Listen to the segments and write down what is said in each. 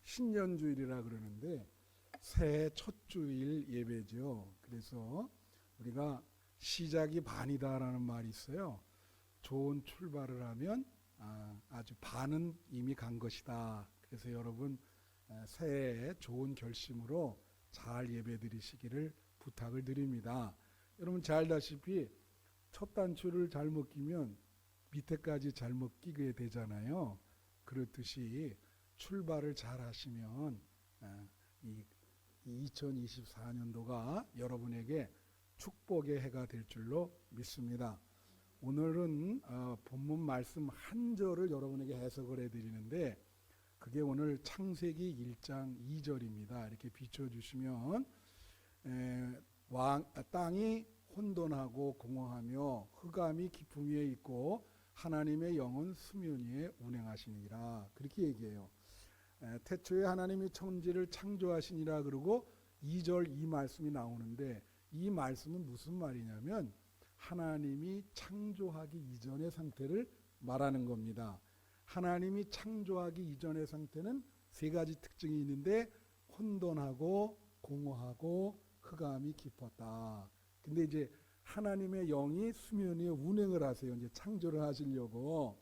신년주일이라 그러는데 새해 첫 주일 예배죠. 그래서 우리가 시작이 반이다라는 말이 있어요. 좋은 출발을 하면 아주 반은 이미 간 것이다. 그래서 여러분 새해에 좋은 결심으로 잘 예배 드리시기를 부탁을 드립니다. 여러분 잘 알다시피 첫 단추를 잘못 끼면 밑에까지 잘못 끼게 되잖아요. 그렇듯이 출발을 잘 하시면 이 2024년도가 여러분에게 축복의 해가 될 줄로 믿습니다. 오늘은 본문 말씀 한 절을 여러분에게 해석을 해드리는데 그게 오늘 창세기 1장 2절입니다. 이렇게 비춰주시면 땅이 혼돈하고 공허하며 흑암이 깊음 위에 있고 하나님의 영은 수면 위에 운행하시니라. 그렇게 얘기해요. 태초에 하나님이 천지를 창조하시니라 그러고 2절 이 말씀이 나오는데 이 말씀은 무슨 말이냐면 하나님이 창조하기 이전의 상태를 말하는 겁니다. 하나님이 창조하기 이전의 상태는 세 가지 특징이 있는데 혼돈하고 공허하고 흑암이 깊었다. 근데 이제 하나님의 영이 수면 위에 운행을 하세요. 이제 창조를 하시려고.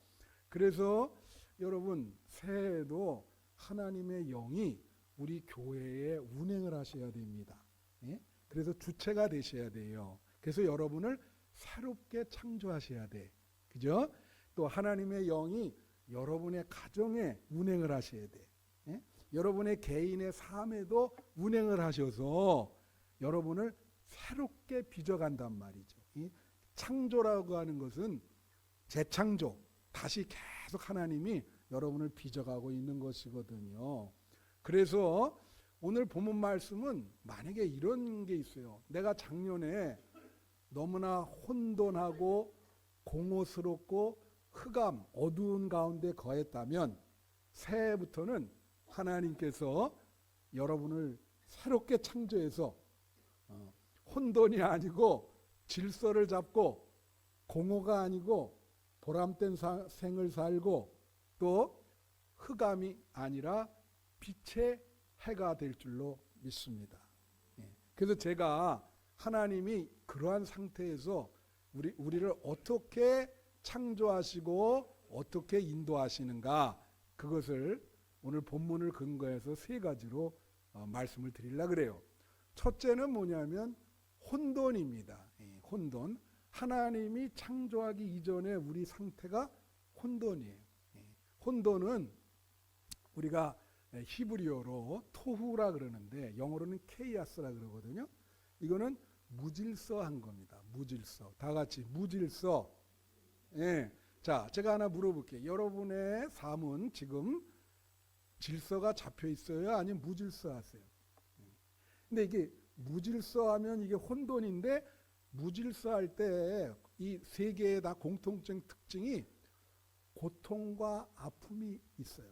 그래서 여러분 새해에도 하나님의 영이 우리 교회에 운행을 하셔야 됩니다. 예? 그래서 주체가 되셔야 돼요. 그래서 여러분을 새롭게 창조하셔야 돼. 그죠? 또 하나님의 영이 여러분의 가정에 운행을 하셔야 돼. 예? 여러분의 개인의 삶에도 운행을 하셔서 여러분을 새롭게 빚어간단 말이죠. 이 창조라고 하는 것은 재창조, 다시 계속 하나님이 여러분을 빚어가고 있는 것이거든요. 그래서 오늘 본문 말씀은 만약에 이런 게 있어요. 내가 작년에 너무나 혼돈하고 공허스럽고 흑암, 어두운 가운데 거했다면 새해부터는 하나님께서 여러분을 새롭게 창조해서 혼돈이 아니고 질서를 잡고 공허가 아니고 보람된 생을 살고 또 흑암이 아니라 빛의 해가 될 줄로 믿습니다. 그래서 제가 하나님이 그러한 상태에서 우리를 어떻게 창조하시고 어떻게 인도하시는가 그것을 오늘 본문을 근거해서 세 가지로 말씀을 드리려고 그래요. 첫째는 뭐냐면 혼돈입니다. 혼돈. 하나님이 창조하기 이전에 우리 상태가 혼돈이에요. 혼돈은 우리가 히브리어로 토후라 그러는데 영어로는 케이아스라 그러거든요. 이거는 무질서한 겁니다. 무질서. 다 같이 무질서. 예. 자, 제가 하나 물어볼게요. 여러분의 삶은 지금 질서가 잡혀 있어요? 아니면 무질서하세요? 근데 이게 무질서하면 이게 혼돈인데 무질서할 때 이 세 개의 다 공통적 특징이 고통과 아픔이 있어요.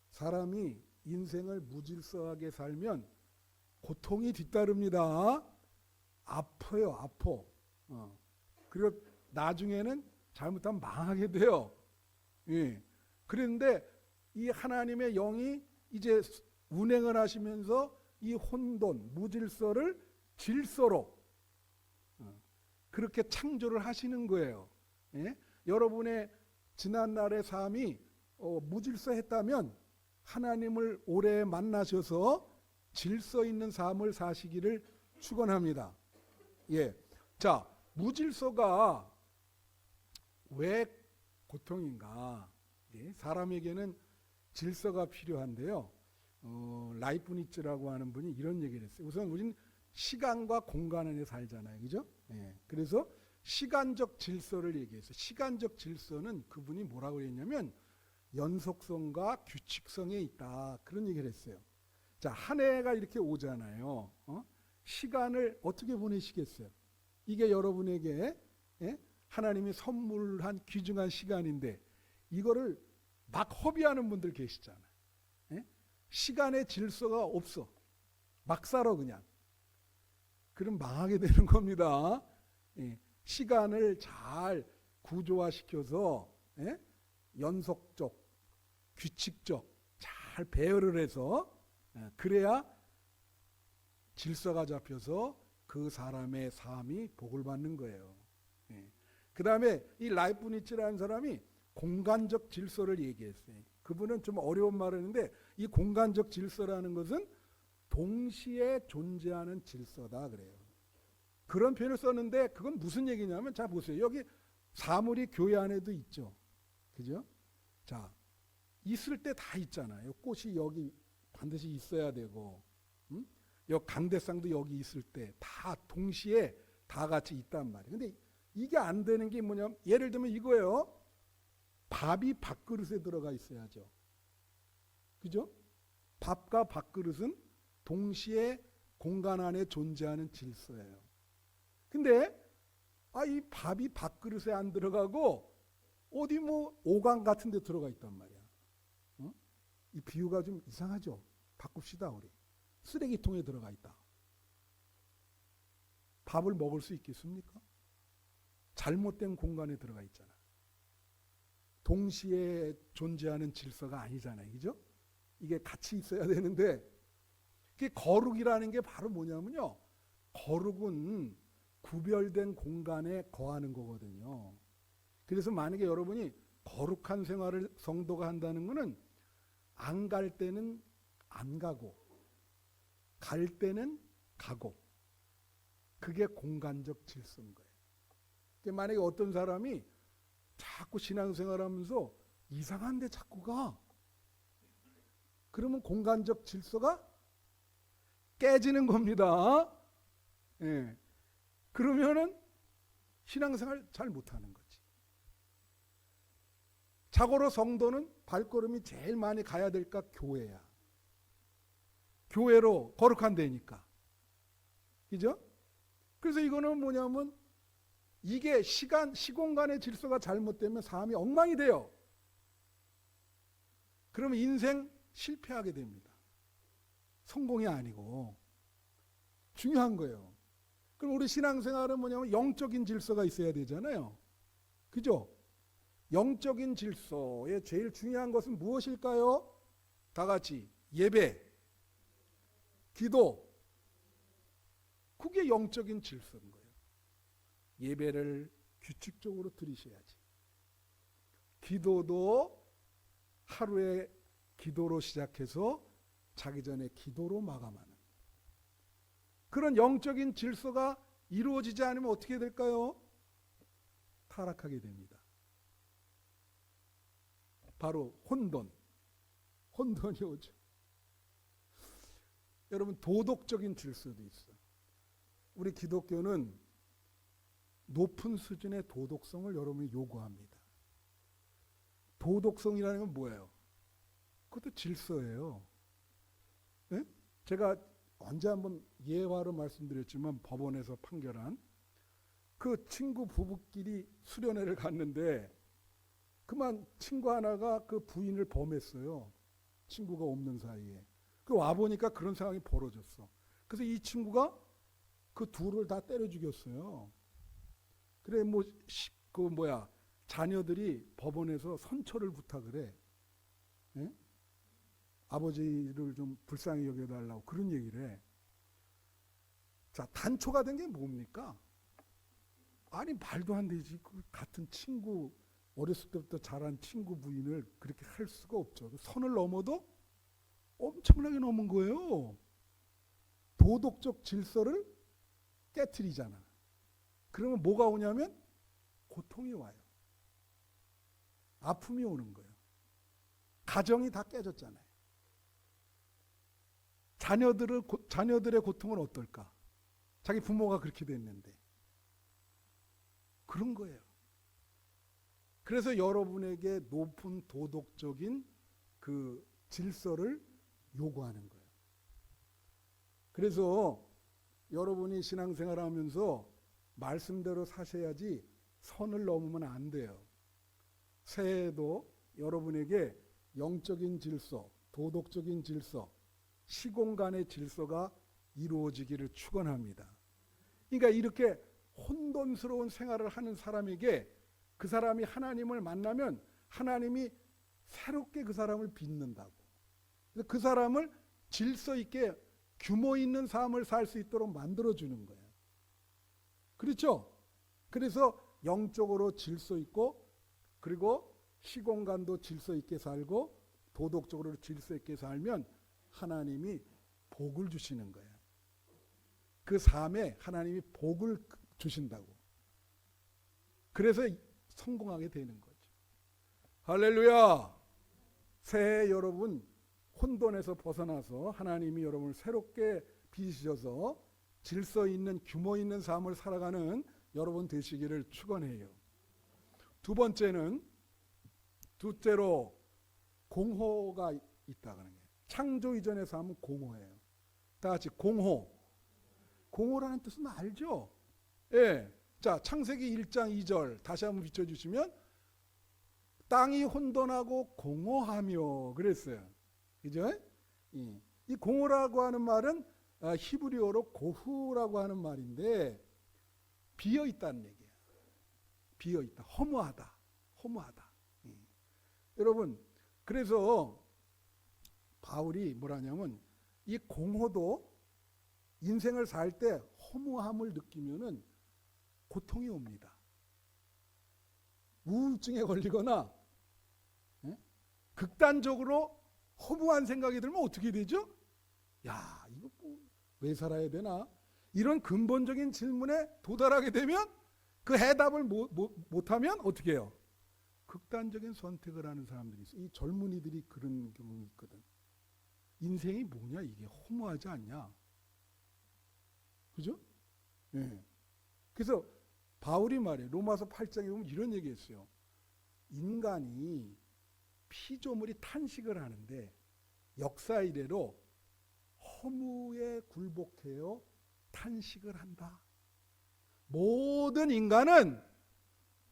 사람이 인생을 무질서하게 살면 고통이 뒤따릅니다. 아파요, 아파. 그리고 나중에는 잘못하면 망하게 돼요. 예. 그런데 이 하나님의 영이 이제 운행을 하시면서 이 혼돈, 무질서를 질서로 그렇게 창조를 하시는 거예요. 예? 여러분의 지난날의 삶이 무질서했다면 하나님을 오래 만나셔서 질서 있는 삶을 사시기를 축원합니다. 예. 자, 무질서가 왜 고통인가? 예? 사람에게는 질서가 필요한데요. 라이프니츠라고 하는 분이 이런 얘기를 했어요. 우선 우리는 시간과 공간 안에 살잖아요. 그죠? 예. 그래서 시간적 질서를 얘기했어요. 시간적 질서는 그분이 뭐라고 했냐면 연속성과 규칙성에 있다. 그런 얘기를 했어요. 자, 한 해가 이렇게 오잖아요. 시간을 어떻게 보내시겠어요? 이게 여러분에게 하나님이 선물한 귀중한 시간인데 이거를 막 허비하는 분들 계시잖아요. 시간의 질서가 없어. 막 살아 그냥. 그럼 망하게 되는 겁니다. 시간을 잘 구조화시켜서 연속적, 규칙적 잘 잘 배열을 해서 그래야 질서가 잡혀서 그 사람의 삶이 복을 받는 거예요. 그 다음에 이 라이프 니츠라는 사람이 공간적 질서를 얘기했어요. 그분은 좀 어려운 말을 했는데 이 공간적 질서라는 것은 동시에 존재하는 질서다 그래요. 그런 표현을 썼는데 그건 무슨 얘기냐면 자 보세요. 여기 사물이 교회 안에도 있죠. 그죠? 자, 있을 때 다 있잖아요. 꽃이 여기 반드시 있어야 되고 여기 강대상도 여기 있을 때 다 동시에 다 같이 있단 말이에요. 근데 이게 안 되는 게 뭐냐면 예를 들면 이거예요. 밥이 밥그릇에 들어가 있어야죠. 그죠? 밥과 밥그릇은 동시에 공간 안에 존재하는 질서예요. 근데 이 밥이 밥그릇에 안 들어가고 어디 뭐 오강 같은 데 들어가 있단 말이야. 이 비유가 좀 이상하죠? 바꿉시다 우리. 쓰레기통에 들어가 있다. 밥을 먹을 수 있겠습니까? 잘못된 공간에 들어가 있잖아. 동시에 존재하는 질서가 아니잖아요. 그죠? 이게 같이 있어야 되는데 그게 거룩이라는 게 바로 뭐냐면요. 거룩은 구별된 공간에 거하는 거거든요. 그래서 만약에 여러분이 거룩한 생활을 성도가 한다는 것은 안 갈 때는 안 가고 갈 때는 가고 그게 공간적 질서인 거예요. 그러니까 만약에 어떤 사람이 자꾸 신앙생활하면서 이상한 데 자꾸 가. 그러면 공간적 질서가 깨지는 겁니다. 예. 그러면은 신앙생활 잘 못하는 거지. 자고로 성도는 발걸음이 제일 많이 가야 될까? 교회야. 교회로 거룩한 데니까. 그죠? 그래서 이거는 뭐냐면 이게 시공간의 질서가 잘못되면 삶이 엉망이 돼요. 그러면 인생 실패하게 됩니다. 성공이 아니고 중요한 거예요. 그럼 우리 신앙생활은 뭐냐면 영적인 질서가 있어야 되잖아요. 그죠? 영적인 질서에 제일 중요한 것은 무엇일까요? 다 같이 예배, 기도. 그게 영적인 질서인 거예요. 예배를 규칙적으로 드리셔야지. 기도도 하루에 기도로 시작해서 자기 전에 기도로 마감하는 그런 영적인 질서가 이루어지지 않으면 어떻게 될까요? 타락하게 됩니다. 바로 혼돈이 오죠. 여러분 도덕적인 질서도 있어요. 우리 기독교는 높은 수준의 도덕성을 여러분이 요구합니다. 도덕성이라는 건 뭐예요? 그것도 질서예요. 네? 제가 언제 한번 예화로 말씀드렸지만 법원에서 판결한 그 친구 부부끼리 수련회를 갔는데 그만 친구 하나가 그 부인을 범했어요. 친구가 없는 사이에. 그 와보니까 그런 상황이 벌어졌어. 그래서 이 친구가 그 둘을 다 때려 죽였어요. 그래 자녀들이 법원에서 선처를 부탁을 해. 예? 아버지를 좀 불쌍히 여겨달라고 그런 얘기를 해. 자, 단초가 된 게 뭡니까? 아니 말도 안 되지. 그 같은 친구 어렸을 때부터 자란 친구 부인을 그렇게 할 수가 없죠. 선을 넘어도 엄청나게 넘은 거예요. 도덕적 질서를 깨트리잖아. 그러면 뭐가 오냐면 고통이 와요. 아픔이 오는 거예요. 가정이 다 깨졌잖아요. 자녀들의 고통은 어떨까? 자기 부모가 그렇게 됐는데. 그런 거예요. 그래서 여러분에게 높은 도덕적인 그 질서를 요구하는 거예요. 그래서 여러분이 신앙생활을 하면서 말씀대로 사셔야지 선을 넘으면 안 돼요. 새해에도 여러분에게 영적인 질서, 도덕적인 질서, 시공간의 질서가 이루어지기를 축원합니다. 그러니까 이렇게 혼돈스러운 생활을 하는 사람에게 그 사람이 하나님을 만나면 하나님이 새롭게 그 사람을 빚는다고. 그래서 그 사람을 질서 있게 규모 있는 삶을 살 수 있도록 만들어주는 거예요. 그렇죠? 그래서 영적으로 질서 있고, 그리고 시공간도 질서 있게 살고, 도덕적으로 질서 있게 살면 하나님이 복을 주시는 거예요. 그 삶에 하나님이 복을 주신다고. 그래서 성공하게 되는 거죠. 할렐루야! 새해 여러분 혼돈에서 벗어나서 하나님이 여러분을 새롭게 빚으셔서 질서 있는 규모 있는 삶을 살아가는 여러분 되시기를 축원해요. 둘째로 공허가 있다는 거예요. 창조 이전의 삶은 공허예요. 다 같이 공허. 공허라는 뜻은 알죠? 예. 자, 창세기 1장 2절 다시 한번 비춰주시면 땅이 혼돈하고 공허하며 그랬어요. 그죠? 이 공허라고 하는 말은 히브리어로 고후라고 하는 말인데 비어있다는 얘기예요. 비어있다. 허무하다. 여러분, 그래서 바울이 뭐라냐면 이 공허도 인생을 살 때 허무함을 느끼면은 고통이 옵니다. 우울증에 걸리거나 극단적으로 허무한 생각이 들면 어떻게 되죠? 야, 이거 왜 살아야 되나? 이런 근본적인 질문에 도달하게 되면 그 해답을 못하면 어떻게 해요? 극단적인 선택을 하는 사람들이 있어요. 이 젊은이들이 그런 경우가 있거든. 인생이 뭐냐 이게 허무하지 않냐? 그죠? 네. 그래서 바울이 말해 로마서 8장에 보면 이런 얘기했어요. 인간이 피조물이 탄식을 하는데 역사 이래로 허무에 굴복해요 탄식을 한다. 모든 인간은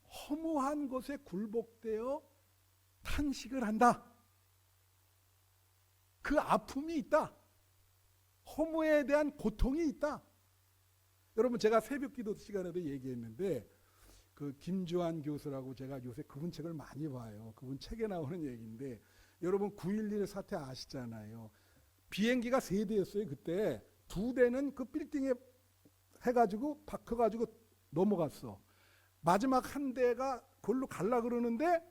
허무한 것에 굴복되어 탄식을 한다. 그 아픔이 있다. 허무에 대한 고통이 있다. 여러분 제가 새벽기도 시간에도 얘기했는데 그 김주환 교수라고 제가 요새 그분 책을 많이 봐요. 그분 책에 나오는 얘기인데 여러분 9.11 사태 아시잖아요. 비행기가 3대였어요. 그때 2대는 그 빌딩에 해가지고 박혀가지고 넘어갔어. 마지막 1대가 그걸로 갈라 그러는데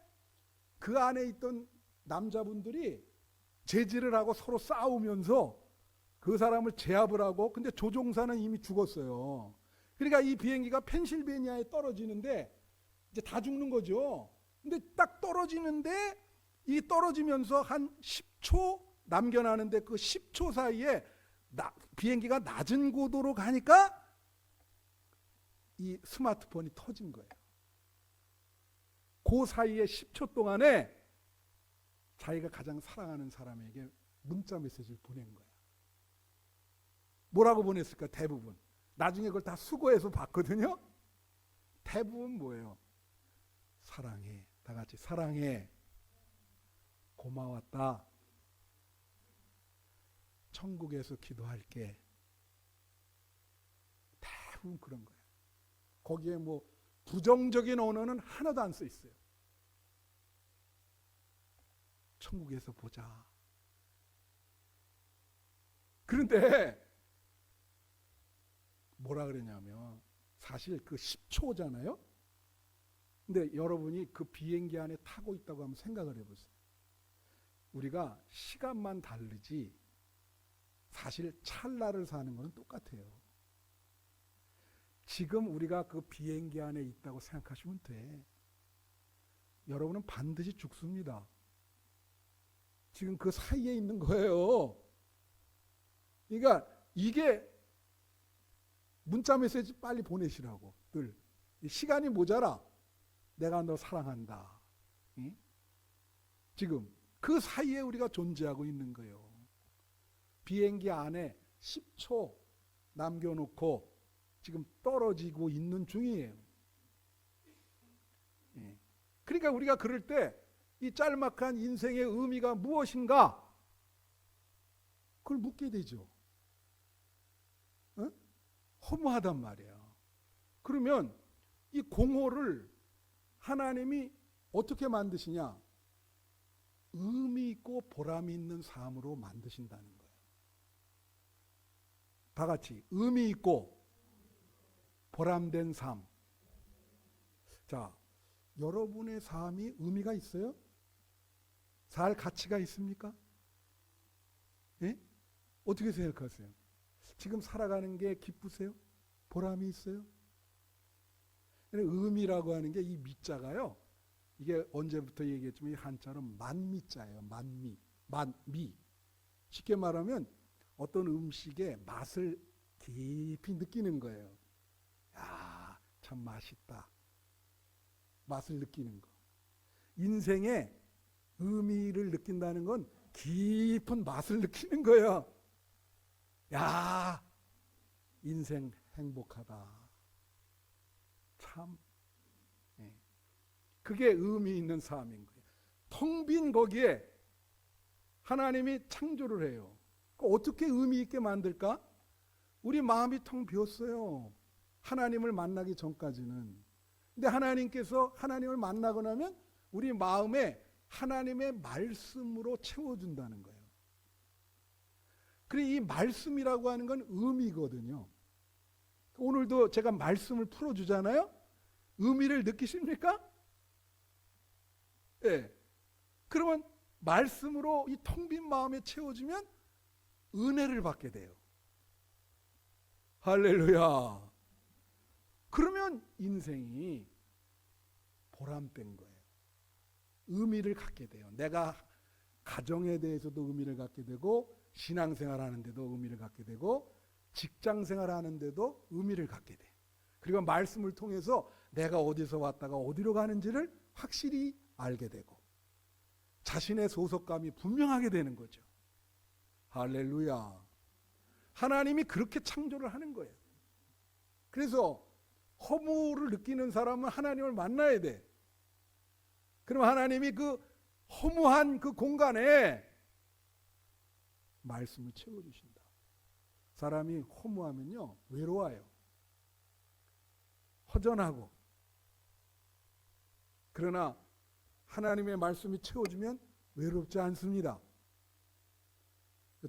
그 안에 있던 남자분들이 제지를 하고 서로 싸우면서 그 사람을 제압을 하고 근데 조종사는 이미 죽었어요. 그러니까 이 비행기가 펜실베니아에 떨어지는데 이제 다 죽는 거죠. 근데 딱 떨어지는데 이 떨어지면서 한 10초 남겨나는데 그 10초 사이에 비행기가 낮은 고도로 가니까 이 스마트폰이 터진 거예요. 그 사이에 10초 동안에 자기가 가장 사랑하는 사람에게 문자 메시지를 보낸 거예요. 뭐라고 보냈을까? 대부분. 나중에 그걸 다 수거해서 봤거든요. 대부분 뭐예요? 사랑해. 다 같이 사랑해. 고마웠다. 천국에서 기도할게. 대부분 그런 거예요. 거기에 뭐 부정적인 언어는 하나도 안 써 있어요. 천국에서 보자. 그런데 뭐라 그러냐면 사실 그 10초잖아요. 근데 여러분이 그 비행기 안에 타고 있다고 한번 생각을 해보세요. 우리가 시간만 다르지 사실 찰나를 사는 거는 똑같아요. 지금 우리가 그 비행기 안에 있다고 생각하시면 돼. 여러분은 반드시 죽습니다. 지금 그 사이에 있는 거예요. 그러니까 이게 문자 메시지 빨리 보내시라고. 늘 시간이 모자라. 내가 너 사랑한다. 응? 지금 그 사이에 우리가 존재하고 있는 거예요. 비행기 안에 10초 남겨놓고 지금 떨어지고 있는 중이에요. 예. 그러니까 우리가 그럴 때 이 짤막한 인생의 의미가 무엇인가? 그걸 묻게 되죠. 어? 허무하단 말이에요. 그러면 이 공허를 하나님이 어떻게 만드시냐? 의미 있고 보람이 있는 삶으로 만드신다는 거예요. 다 같이 의미 있고 보람된 삶. 자, 여러분의 삶이 의미가 있어요? 살 가치가 있습니까? 예? 어떻게 생각하세요? 지금 살아가는 게 기쁘세요? 보람이 있어요? 의미라고 하는 게 이 미자가요. 이게 언제부터 얘기했지만 이 한자로 만미자예요. 만미. 쉽게 말하면 어떤 음식의 맛을 깊이 느끼는 거예요. 야, 참 맛있다. 맛을 느끼는 거. 인생의 의미를 느낀다는 건 깊은 맛을 느끼는 거예요. 야, 인생 행복하다. 참. 예. 그게 의미 있는 삶인 거예요. 텅 빈 거기에 하나님이 창조를 해요. 어떻게 의미 있게 만들까? 우리 마음이 텅 비었어요. 하나님을 만나기 전까지는. 근데 하나님께서 하나님을 만나고 나면 우리 마음에 하나님의 말씀으로 채워준다는 거예요. 그리고 이 말씀이라고 하는 건 의미거든요. 오늘도 제가 말씀을 풀어주잖아요. 의미를 느끼십니까? 예. 그러면 말씀으로 이 텅 빈 마음에 채워지면 은혜를 받게 돼요. 할렐루야. 그러면 인생이 보람된 거예요. 의미를 갖게 돼요. 내가 가정에 대해서도 의미를 갖게 되고 신앙생활 하는데도 의미를 갖게 되고 직장생활 하는데도 의미를 갖게 돼. 그리고 말씀을 통해서 내가 어디서 왔다가 어디로 가는지를 확실히 알게 되고 자신의 소속감이 분명하게 되는 거죠. 할렐루야. 하나님이 그렇게 창조를 하는 거예요. 그래서 허무를 느끼는 사람은 하나님을 만나야 돼. 그럼 하나님이 그 허무한 그 공간에 말씀을 채워주신다. 사람이 허무하면요 외로워요. 허전하고. 그러나 하나님의 말씀이 채워주면 외롭지 않습니다.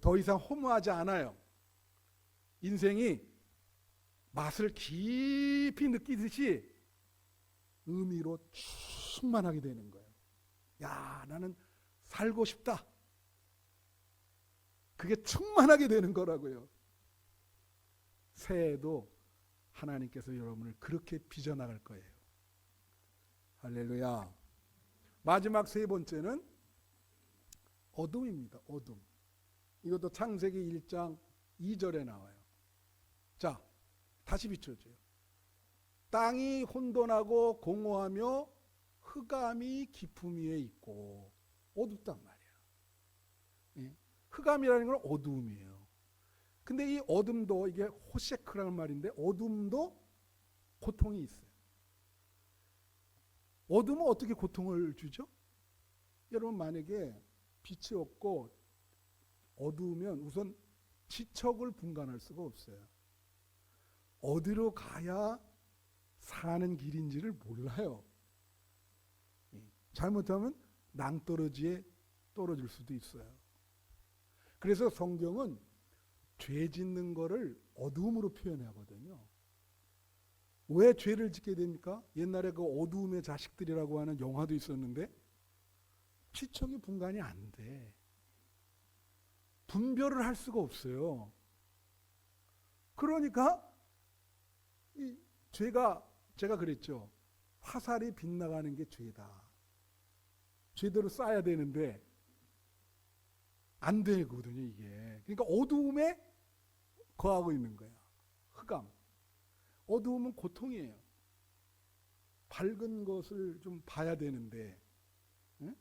더 이상 허무하지 않아요. 인생이 맛을 깊이 느끼듯이 의미로 충만하게 되는 거예요. 야, 나는 살고 싶다. 그게 충만하게 되는 거라고요. 새해에도 하나님께서 여러분을 그렇게 빚어나갈 거예요. 할렐루야. 마지막 세 번째는 어둠입니다. 어둠. 이것도 창세기 1장 2절에 나와요. 자, 다시 비춰줘요. 땅이 혼돈하고 공허하며 흑암이 깊음 위에 있고 어둡단 말이야. 예? 흑암이라는 건 어두움이에요. 근데 이 어둠도 이게 호세크라는 말인데 어둠도 고통이 있어요. 어둠은 어떻게 고통을 주죠? 여러분 만약에 빛이 없고 어두우면 우선 지척을 분간할 수가 없어요. 어디로 가야 사는 길인지를 몰라요. 잘못하면 낭떠러지에 떨어질 수도 있어요. 그래서 성경은 죄 짓는 거를 어두움으로 표현하거든요. 왜 죄를 짓게 됩니까? 옛날에 그 어두움의 자식들이라고 하는 영화도 있었는데 지척이 분간이 안 돼. 분별을 할 수가 없어요. 그러니까 이 죄가 제가 그랬죠. 화살이 빗나가는 게 죄다. 죄대로 쏴야 되는데 안 되거든요, 이게. 그러니까 어두움에 거하고 있는 거야. 흑암. 어두움은 고통이에요. 밝은 것을 좀 봐야 되는데, 응?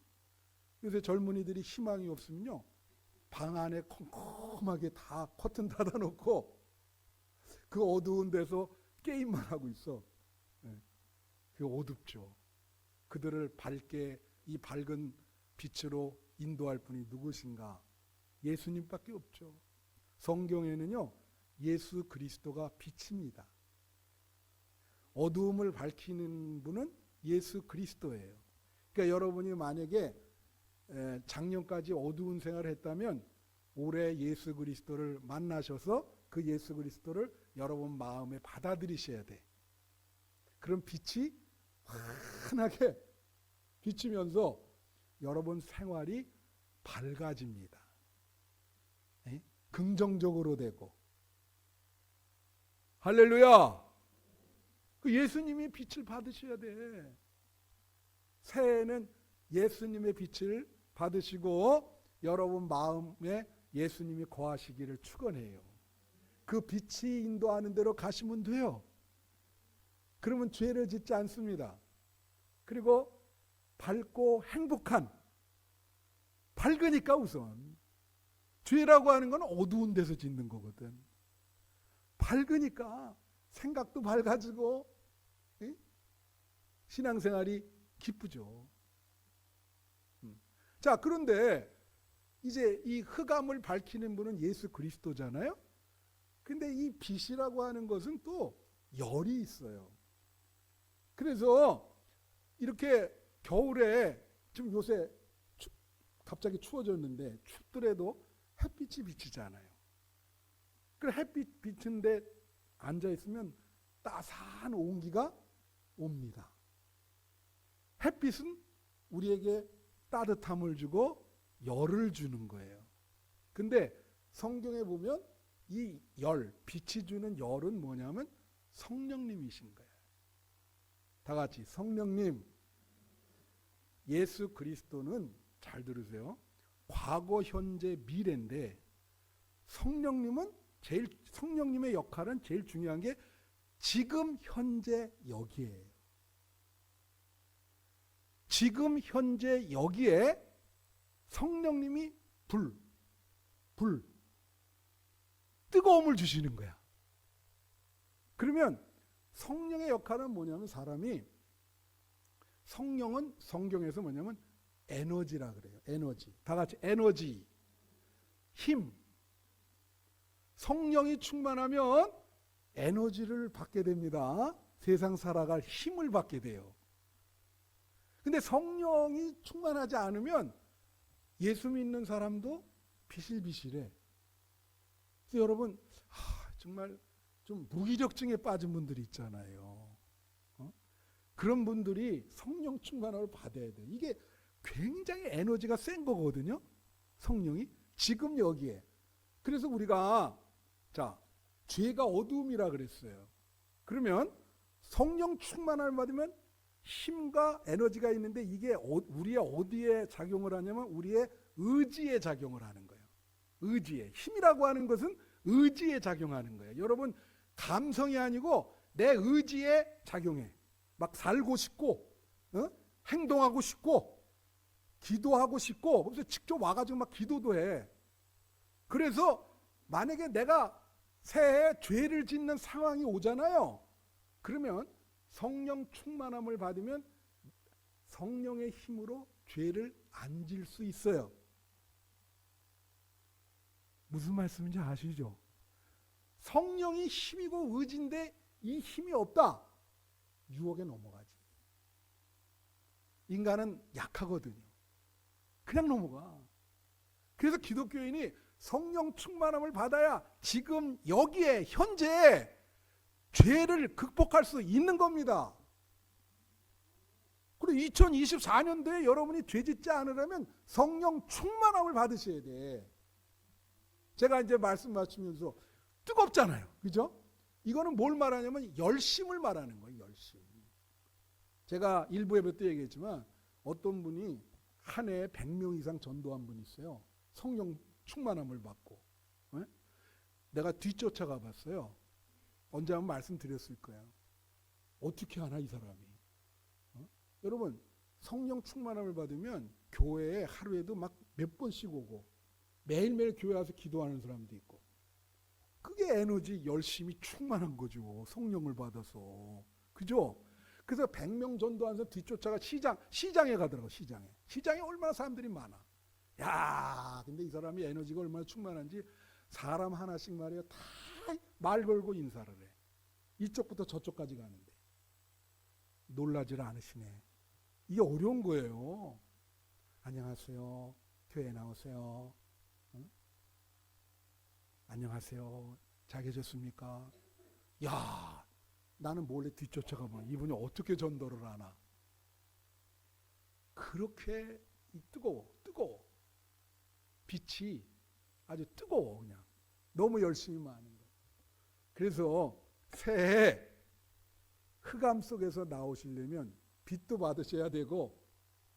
요새 젊은이들이 희망이 없으면요, 방 안에 컴컴하게 다 커튼 닫아놓고 그 어두운 데서 게임만 하고 있어. 그게 어둡죠. 그들을 밝게 이 밝은 빛으로 인도할 분이 누구신가? 예수님밖에 없죠. 성경에는요, 예수 그리스도가 빛입니다. 어두움을 밝히는 분은 예수 그리스도예요. 그러니까 여러분이 만약에 작년까지 어두운 생활을 했다면 올해 예수 그리스도를 만나셔서 그 예수 그리스도를 여러분 마음에 받아들이셔야 돼. 그럼 빛이 환하게 비치면서 여러분 생활이 밝아집니다. 긍정적으로 되고. 할렐루야. 그 예수님이 빛을 받으셔야 돼. 새해에는 예수님의 빛을 받으시고 여러분 마음에 예수님이 거하시기를 축원해요. 그 빛이 인도하는 대로 가시면 돼요. 그러면 죄를 짓지 않습니다. 그리고 밝고 행복한, 밝으니까 우선 죄라고 하는 건 어두운 데서 짓는 거거든. 밝으니까 생각도 밝아지고 신앙생활이 기쁘죠. 자, 그런데 이제 이 흑암을 밝히는 분은 예수 그리스도잖아요. 근데 이 빛이라고 하는 것은 또 열이 있어요. 그래서 이렇게 겨울에 지금 요새 갑자기 추워졌는데 춥더라도 햇빛이 비치잖아요. 그 햇빛 비치는데 앉아 있으면 따스한 온기가 옵니다. 햇빛은 우리에게 따뜻함을 주고 열을 주는 거예요. 근데 성경에 보면 이 열, 빛이 주는 열은 뭐냐면 성령님이신 거예요. 다 같이 성령님. 예수 그리스도는 잘 들으세요. 과거, 현재, 미래인데 성령님의 역할은 제일 중요한 게 지금, 현재, 여기에요. 지금, 현재, 여기에 성령님이 뜨거움을 주시는 거야. 그러면 성령의 역할은 뭐냐면 성령은 성경에서 뭐냐면 에너지라 그래요. 에너지. 다 같이 에너지. 힘. 성령이 충만하면 에너지를 받게 됩니다. 세상 살아갈 힘을 받게 돼요. 근데 성령이 충만하지 않으면 예수 믿는 사람도 비실비실해. 그래서 여러분 정말 좀 무기력증에 빠진 분들이 있잖아요. 그런 분들이 성령 충만함을 받아야 돼요. 이게 굉장히 에너지가 센 거거든요. 성령이 지금 여기에. 그래서 우리가 죄가 어두움이라 그랬어요. 그러면 성령 충만함을 받으면 힘과 에너지가 있는데 이게 우리의 어디에 작용을 하냐면 우리의 의지에 작용을 하는 거예요. 의지에. 힘이라고 하는 것은 의지에 작용하는 거예요. 여러분 감성이 아니고 내 의지에 작용해. 막 살고 싶고 행동하고 싶고 기도하고 싶고 그래서 직접 와가지고 막 기도도 해. 그래서 만약에 내가 새해에 죄를 짓는 상황이 오잖아요. 그러면 성령 충만함을 받으면 성령의 힘으로 죄를 안 질 수 있어요. 무슨 말씀인지 아시죠? 성령이 힘이고 의지인데 이 힘이 없다. 유혹에 넘어가지. 인간은 약하거든요. 그냥 넘어가. 그래서 기독교인이 성령 충만함을 받아야 지금 여기에 현재 죄를 극복할 수 있는 겁니다. 그리고 2024년도에 여러분이 죄 짓지 않으려면 성령 충만함을 받으셔야 돼. 제가 이제 말씀 마치면서 뜨겁잖아요. 그죠? 이거는 뭘 말하냐면 열심을 말하는 거예요. 열심. 제가 일부 예배 때 얘기했지만 어떤 분이 한 해에 100명 이상 전도한 분이 있어요. 성령 충만함을 받고. 내가 뒤쫓아가 봤어요. 언제 한번 말씀드렸을 거야. 어떻게 하나 이 사람이. 여러분 성령 충만함을 받으면 교회에 하루에도 막 몇 번씩 오고 매일매일 교회 와서 기도하는 사람도 있고 그게 에너지 열심히 충만한 거죠. 성령을 받아서. 그죠? 그래서 100명 전도한 사람 뒤쫓아가 시장에 가더라고. 시장에 얼마나 사람들이 많아. 야, 근데 이 사람이 에너지가 얼마나 충만한지 사람 하나씩 말이야 다 말 걸고 인사를 해. 이쪽부터 저쪽까지 가는데 놀라질 않으시네. 이게 어려운 거예요. 안녕하세요. 교회 나오세요. 응? 안녕하세요. 잘 계셨습니까? 야, 나는 몰래 뒤쫓아가면 이분이 어떻게 전도를 하나. 그렇게 뜨거워. 빛이 아주 뜨거워 그냥. 너무 열심히 하는 거예요. 그래서 새해 흑암 속에서 나오시려면 빛도 받으셔야 되고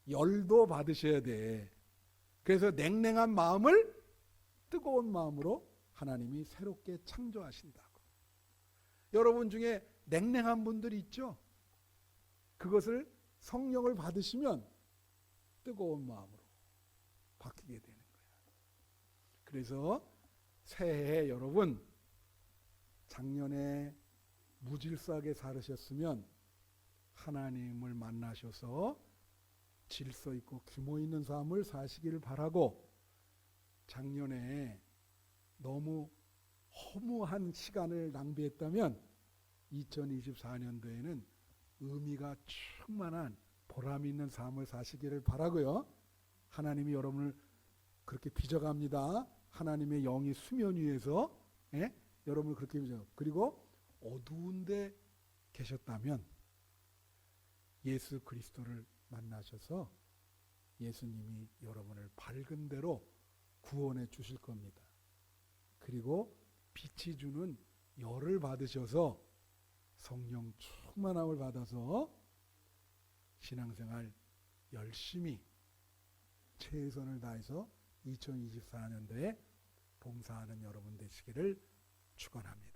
열도 받으셔야 돼. 그래서 냉랭한 마음을 뜨거운 마음으로 하나님이 새롭게 창조하신다고. 여러분 중에 냉랭한 분들이 있죠? 그것을 성령을 받으시면 뜨거운 마음으로 바뀌게 되는 거예요. 그래서 새해에 여러분 작년에 무질서하게 살으셨으면 하나님을 만나셔서 질서 있고 규모 있는 삶을 사시기를 바라고, 작년에 너무 허무한 시간을 낭비했다면 2024년도에는 의미가 충만한 보람 있는 삶을 사시기를 바라고요. 하나님이 여러분을 그렇게 빚어갑니다. 하나님의 영이 수면 위에서 여러분을 그렇게 빚어. 그리고 어두운 데 계셨다면 예수 그리스도를 만나셔서 예수님이 여러분을 밝은 데로 구원해 주실 겁니다. 그리고 빛이 주는 열을 받으셔서 성령 충만함을 받아서 신앙생활 열심히 최선을 다해서 2024년도에 봉사하는 여러분 되시기를 축원합니다.